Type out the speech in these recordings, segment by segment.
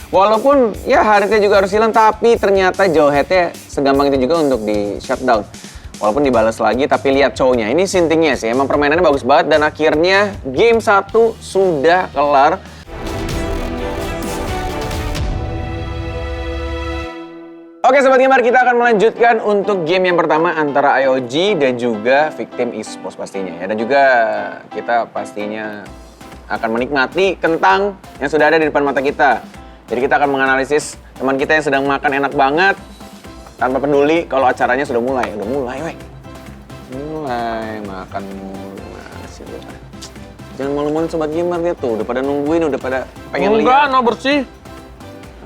Walaupun ya Harithnya juga harus hilang, tapi ternyata Jawheadnya segampang itu juga untuk di shutdown. Walaupun dibalas lagi, tapi lihat cowoknya. Ini sintingnya sih, emang permainannya bagus banget. Dan akhirnya game 1 sudah kelar. Oke Sobat Gamer, kita akan melanjutkan untuk game yang pertama antara IOG dan juga Victim Esports pastinya ya. Dan juga kita pastinya akan menikmati kentang yang sudah ada di depan mata kita. Jadi kita akan menganalisis teman kita yang sedang makan enak banget tanpa peduli kalau acaranya sudah mulai. Udah mulai weh. Mulai makan mulu. Masih lu. Jangan malu-maluin Sobat Gamer ya tuh, udah pada nungguin, udah pada pengen lihat. Enggak, no bersih.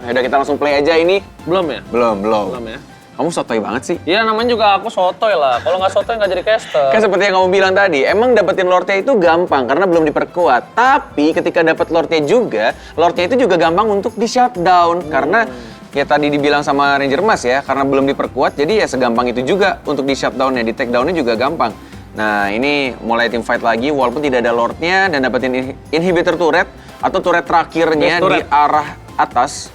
Udah kita langsung play aja ini. Belum ya? Belum ya? Kamu sotoy banget sih. Iya namanya juga aku sotoy lah. Kalau nggak sotoy nggak jadi caster. Kan seperti yang kamu bilang tadi, emang dapetin lordnya itu gampang karena belum diperkuat. Tapi ketika dapet lordnya itu juga gampang untuk di shutdown. Karena ya tadi dibilang sama Ranger Mas ya, karena belum diperkuat jadi ya segampang itu juga untuk di shutdownnya, di take downnya juga gampang. Nah ini mulai tim fight lagi walaupun tidak ada lordnya dan dapetin inhibitor turret atau turret terakhirnya di arah atas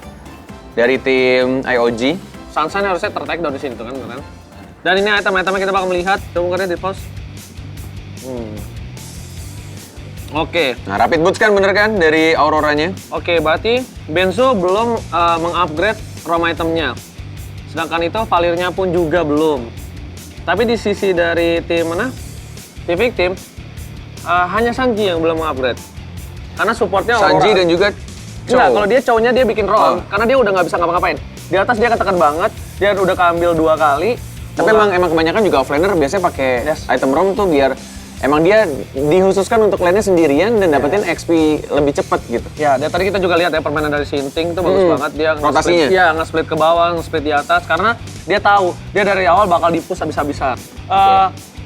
dari tim IOG. Sunshine harusnya ter-take down di sini tuh kan. Dan ini item-itemnya kita bakal melihat. Coba mungkin di pause. Oke. Nah rapid boots kan bener kan dari Auroranya? Oke, berarti Benzo belum mengupgrade ROM itemnya. Sedangkan itu Valirnya pun juga belum. Tapi di sisi dari tim mana? Tim Victim, hanya Sanji yang belum mengupgrade. Karena supportnya Aurora. Sanji dan juga Enggak, kalau dia cowoknya dia bikin ROM, karena dia udah nggak bisa ngapa-ngapain. Di atas dia ketekan banget, dia udah keambil 2 kali. Tapi emang kebanyakan juga offlaner biasanya pakai item ROM tuh biar emang dia dikhususkan untuk lane-nya sendirian dan dapetin XP lebih cepat gitu. Ya, dari tadi kita juga lihat ya permainan dari Sinting itu bagus banget. Dia rotasinya. Iya, nge-split ke bawah, nge-split di atas karena dia tahu dia dari awal bakal di-push habis-habisan.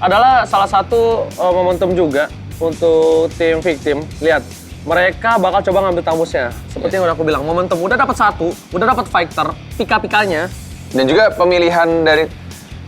Adalah salah satu momentum juga untuk tim Victim. Lihat, mereka bakal coba ngambil Tamusnya. Seperti yang udah aku bilang, momentum udah dapat 1, udah dapat fighter, pika-pikanya. Dan juga pemilihan dari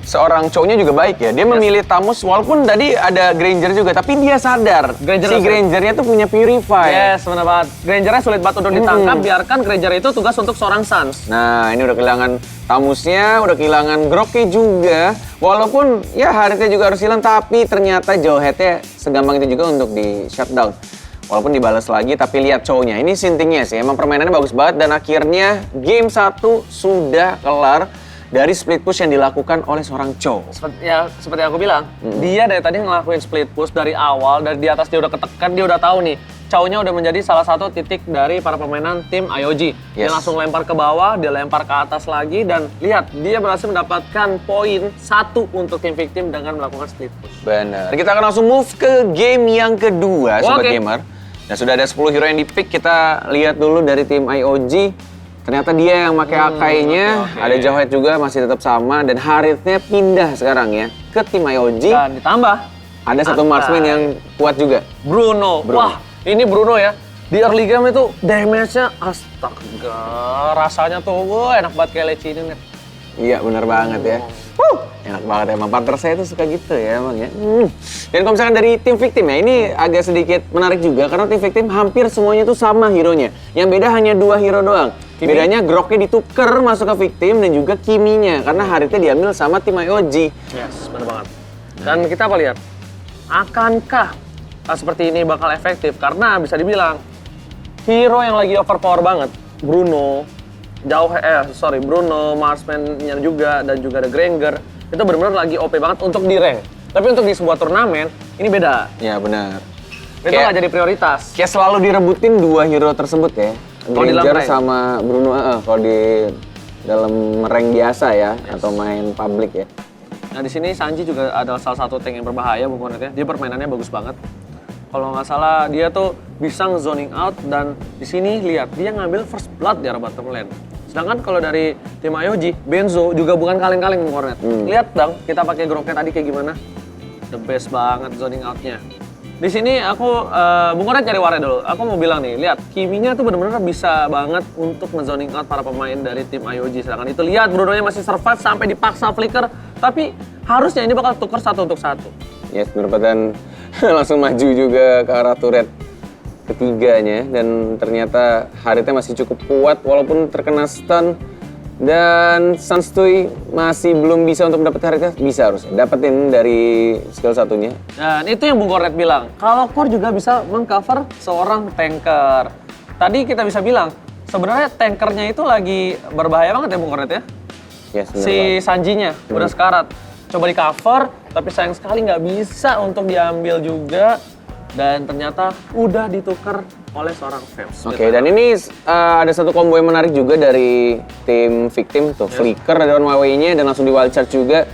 seorang cowoknya juga baik ya. Dia memilih Tamus walaupun tadi ada Granger juga, tapi dia sadar Grangernya tuh punya Purify. Yes, benar banget. Grangernya sulit banget untuk ditangkap, biarkan Granger itu tugas untuk seorang Sans. Nah, ini udah kehilangan Tamusnya, udah kehilangan Groknya juga. Walaupun ya Harithnya juga harus hilang, tapi ternyata Jawheadnya segampang itu juga untuk di shutdown. Walaupun dibalas lagi, tapi lihat cowoknya. Ini sintingnya sih, emang permainannya bagus banget. Dan akhirnya game 1 sudah kelar dari split push yang dilakukan oleh seorang Chow. Seperti yang aku bilang, dia dari tadi ngelakuin split push dari awal, dari di atas dia udah ketekan, dia udah tahu nih. Chow-nya udah menjadi salah satu titik dari para permainan tim IOG. Dia langsung lempar ke bawah, dia lempar ke atas lagi, dan lihat, dia berhasil mendapatkan poin 1 untuk tim Victim dengan melakukan split push. Benar. Kita akan langsung move ke game yang kedua, Sobat Gamer. Nah, sudah ada 10 hero yang di-pick, kita lihat dulu dari tim IOG. Ternyata dia yang pakai Akai-nya, ada Jawhead juga masih tetap sama, dan Harithnya pindah sekarang ya ke tim IOG. Dan ditambah, ada satu marksman yang kuat juga. Bruno. Wah, ini Bruno ya. Di early game itu damage-nya astaga, rasanya tuh enak banget kayak lecinin ya. Iya, benar banget ya. Enak banget emang, partner saya tuh suka gitu ya emang ya. Dan kalau misalkan dari tim Victim ya, ini agak sedikit menarik juga karena tim Victim hampir semuanya tuh sama hero-nya. Yang beda hanya 2 hero doang. Bedanya Groknya ditukar masuk ke Victim dan juga Kimi-nya karena Harithnya diambil sama tim IOG. Yes, benar banget. Dan kita apa lihat? Akankah seperti ini bakal efektif? Karena bisa dibilang hero yang lagi overpower banget, Bruno, Bruno, Marksman-nya juga, dan juga ada Granger, itu benar-benar lagi OP banget untuk di rank. Tapi untuk di sebuah turnamen, ini beda. Ya benar. Itu nggak jadi prioritas. Kayak selalu direbutin 2 hero tersebut ya. Granger sama Bruno, kalau di dalam rank biasa ya, atau main public ya. Nah di sini Sanji juga adalah salah satu tank yang berbahaya, Bung Kornet ya. Dia permainannya bagus banget. Kalau nggak salah dia tuh bisa nge-zoning out dan di sini lihat dia ngambil first blood di arah bottom lane. Sedangkan kalau dari tim IOG, Benzo juga bukan kaleng-kaleng Bung Kornet. Lihat dong, kita pakai Groknya tadi kayak gimana. The best banget zoning out-nya. Di sini aku, Bung Kornet cari Ware dulu. Aku mau bilang nih, lihat Kimi-nya tuh bener-bener bisa banget untuk nge-zoning out para pemain dari tim IOG. Sedangkan itu lihat Bruno-nya masih survive sampai dipaksa flicker. Tapi harusnya ini bakal tukar 1 untuk 1. Yes, bener dan langsung maju juga ke arah turret ketiganya dan ternyata Haritnya masih cukup kuat walaupun terkena stun. Dan Sanstoy masih belum bisa untuk dapat Haritnya, bisa harus dapetin dari skill satunya. Dan itu yang Bung Kornet bilang, kalau core juga bisa mengcover seorang tanker. Tadi kita bisa bilang, sebenarnya tankernya itu lagi berbahaya banget ya Bung Kornet ya? Yes, bener Si banget. Sanjinya udah sekarat. Coba di cover, tapi sayang sekali nggak bisa untuk diambil juga. Dan ternyata udah ditukar oleh seorang Vebs. Oke, dan ini ada satu combo yang menarik juga dari tim Victim tuh, Flicker ada on Huawei-nya dan langsung di wild charge juga.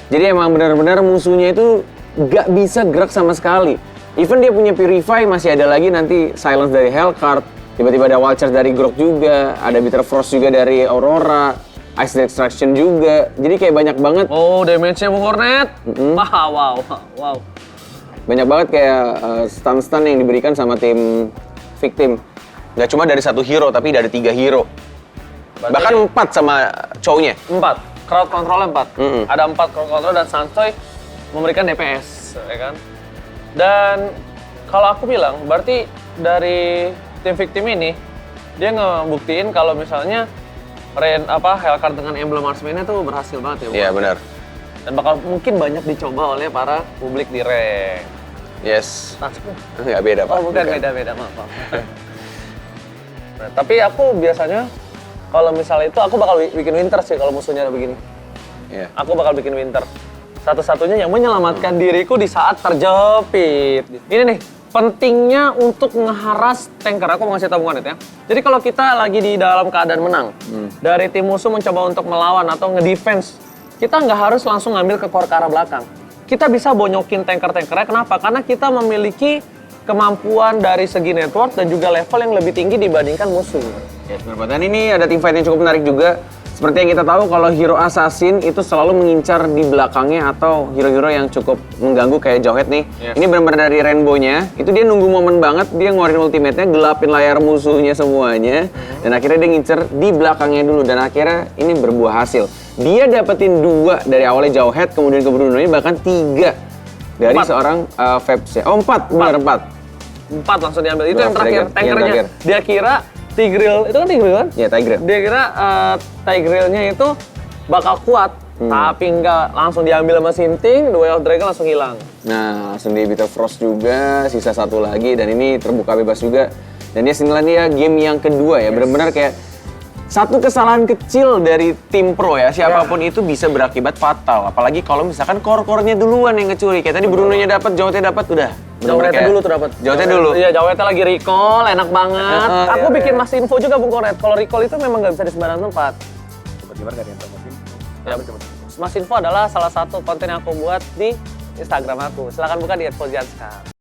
Jadi emang benar-benar musuhnya itu nggak bisa gerak sama sekali. Even dia punya Purify masih ada lagi nanti Silence dari Hellcard, tiba-tiba ada wild charge dari Grok juga, ada Bitter Frost juga dari Aurora, Ice Extraction juga. Jadi kayak banyak banget. Oh, damage-nya Bung Kornet. Wow. Banyak banget kayak stun-stun yang diberikan sama tim Victim. Nggak cuma dari satu hero, tapi dari 3 hero. Bahkan 4 sama cowoknya. 4. Crowd control 4. Mm-mm. Ada 4 crowd control dan Sanstoy memberikan DPS, ya kan? Dan kalau aku bilang, berarti dari tim Victim ini, dia ngebuktiin kalau misalnya Hellcard dengan emblem Marksman-nya tuh berhasil banget ya. Iya, benar. Dan bakal mungkin banyak dicoba oleh para publik di rank. Yes. Touchku. Nggak beda, Pak. Oh bukan, beda, maaf. Nah, tapi aku biasanya kalau misalnya itu aku bakal bikin winter sih kalau musuhnya ada begini. Iya. Aku bakal bikin winter. Satu-satunya yang menyelamatkan diriku di saat terjepit. Ini nih, pentingnya untuk ngeharas tanker. Aku mau ngasih tahu ya. Jadi kalau kita lagi di dalam keadaan menang, dari tim musuh mencoba untuk melawan atau ngedefense, kita nggak harus langsung ngambil ke core ke arah belakang. Kita bisa bonyokin tanker-tankernya. Kenapa? Karena kita memiliki kemampuan dari segi network dan juga level yang lebih tinggi dibandingkan musuh. Yes, benar. Dan ini ada team fight yang cukup menarik juga. Seperti yang kita tahu kalau hero assassin itu selalu mengincar di belakangnya atau hero-hero yang cukup mengganggu kayak Jawhead nih. Yes. Ini benar-benar dari Rainbow-nya. Itu dia nunggu momen banget, dia ngeluarin ultimate-nya, gelapin layar musuhnya semuanya. Dan akhirnya dia ngincer di belakangnya dulu. Dan akhirnya ini berbuah hasil. Dia dapetin 2 dari awalnya Jawhead, kemudian ke Bruno ini bahkan 3 dari 4. seorang Vebs ya. Oh 4, benar 4. 4 langsung diambil. Itu Dua yang terakhir, yang tankernya. terakhir. Dia kira Tigreal, itu kan Tigreal kan? Ya, Tiger. Dia kira Tigreal-nya itu bakal kuat, tapi enggak, langsung diambil sama Sinting, The Way of Dragon langsung hilang. Nah, langsung di Bitter Frost juga, sisa 1 lagi, dan ini terbuka bebas juga. Dan dia senilai dia game yang kedua ya, benar-benar kayak satu kesalahan kecil dari tim pro ya, siapapun itu bisa berakibat fatal. Apalagi kalau misalkan core-core-nya duluan yang ngecuri. Kayak tadi Bruno-nya dapat, Jawhead dapat, udah. Jawhead dulu tuh dapat. Jawhead dulu. Iya, Jawhead lagi recall, enak banget. Aku iya, bikin mas info juga Bung Kornet. Kalau recall itu memang nggak bisa di sembarang tempat. Gimana gak ada yang promosi? Ya, Mas Info adalah salah satu konten yang aku buat di Instagram aku. Silahkan buka di @Fozianska.